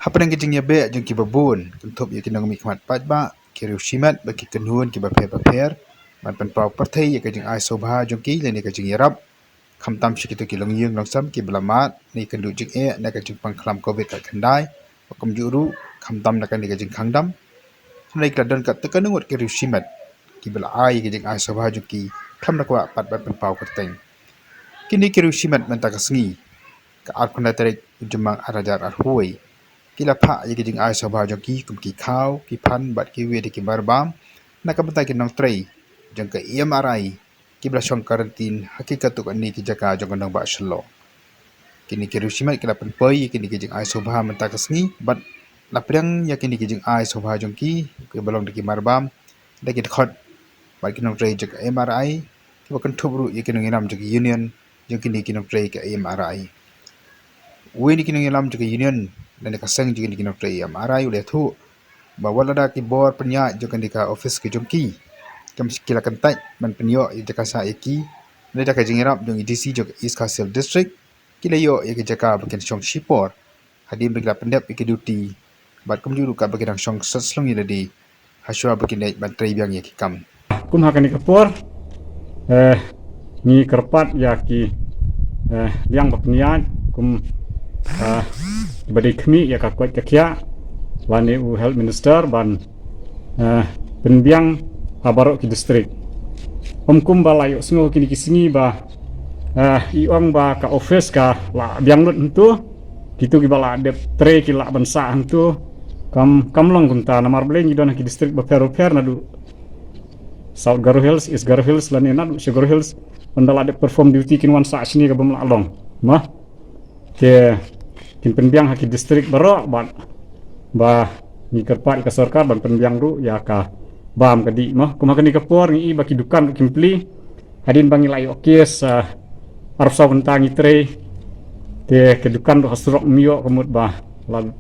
Hapa nang kijing yabe jeng ki babun kentup ya kinang mikmat pajba kiriu shimat bagi kenhuan ki baper man pan pau partai ya kijing ai sobha jeng ki leni kijing yarap khamtam shikitu ki long yung longsam ki belamat ni kendu jing na kijing pangklam covid ka kendai pakum juru khamtam na kan ni kijing khangdam nai kladan ka tekanungut kiriu shimat ki bela ai kijing ai sobha jeng ki kham na kwa pat pan pau kerteng kini kiriu shimat man ta kasngi ka ar khuna tarik jemang arajar ar huai kila pha ye kijing ai sobha jong ki kum ki khaw ki phan bat ki we de ki barbam na ka bata ki nong trei jong ka MRI ki bla shong karantin hakikat tu ni ki jaka jong nong ba shlo kini ki rusimat kila pen poi kini kijing ai sobha menta kasni bat la prang ya kini kijing ai sobha jong ki balong de ki barbam de ki khot bat ki nong trei jong MRI ki ba kan thubru ye ki nong inam jong union jong kini ki nong trei ka MRI we ni ki nong inam jong union dan ka sang jing ni kinok am arai ule thu ba wala da ki bor penya jokan dika office ki jongki kam sikila kan tai man penyo i jaka sa eki le da ka jingrap jong DC jok East Castle district kila yo e jaka bakin shong shipor hadim bigla pendap ki duty bat kum juru ka bakin shong saslong ni di haswa bakin dai ban trai biang ye ki kam kum hakani kapor ni kerpat ya ki liang baknian kum badi kami ya ka kwat kia wani u health minister ban penbiang habarok ki district kum balayo sengo kini kisingi ba iong ba ka office ka la biang lut entu gitu ki bala de tre ki la bansa entu kam long kum ta namar bleng idon ki district ba per na du South Garo Hills East Garo Hills lan ena du Garo Hills ondala de perform duty kin wan sa sini ka bam la long ma ke kin penbiang haki distrik baro ba ni kerpat ka sarkar ban penbiang ru ya ka bam kadi mah kuma kani kapor ni baki dukan kimpli hadin bangi lai okes arsa bentangi tre te ke dukan ro hasrok mio kemut ba lan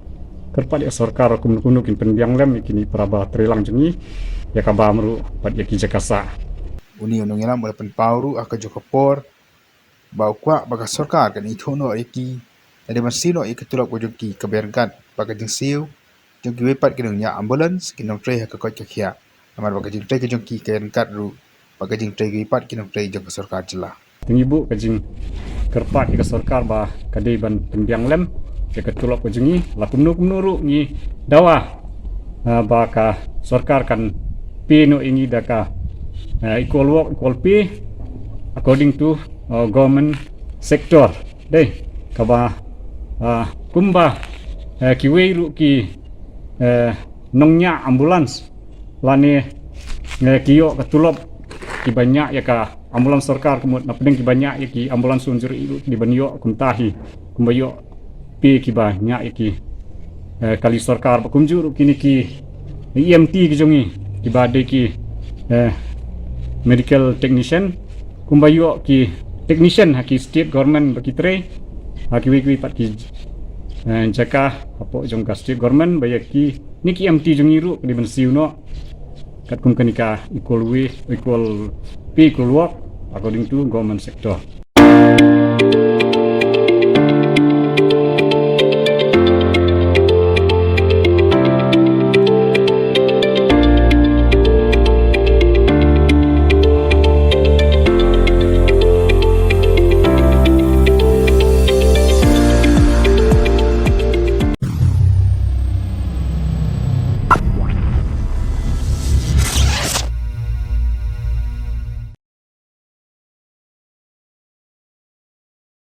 kerpat ya sarkar kunu kin penbiang lem kini praba trelang jengi ya ka bam ru pat ya ki jakasa uni onong ina mo pen pauru aka jokapor ba kwa baga sarkar kan ithono eki ada masino ikatulak ko jongki kaberkat baga jing siu jongki wepat kinong nya ambulance kinong trei ha ka khia amar baga jing trei ke jongki kaberkat ru baga jing trei wepat kinong trei jong sarkar jela tingibu ka jing kerpat ka sarkar ba kadi ban penbiang lem ke katulak ko jingi la kumnu ru ni dawa ba ka sarkar kan pino ingi daka equal work equal pay according to government sector deh kaba kumba kiwei ru ki nongnya ambulans lani kiyo katulop ki banyak ya ka ambulans sarkar kemut na pedeng ki banyak ya ki ambulans unjur iru di banyo kumtahi kumbayo pi ki banyak ya ki kali sarkar kumjur kini ki EMT ki jongi ki bade ki medical technician kumbayo ki technician haki state government baki tre haki wiki pat ki jaka apo jong ka state government bayaki niki MT jongiru di bensiu no kat kum kanika equal way equal pay equal work according to government sector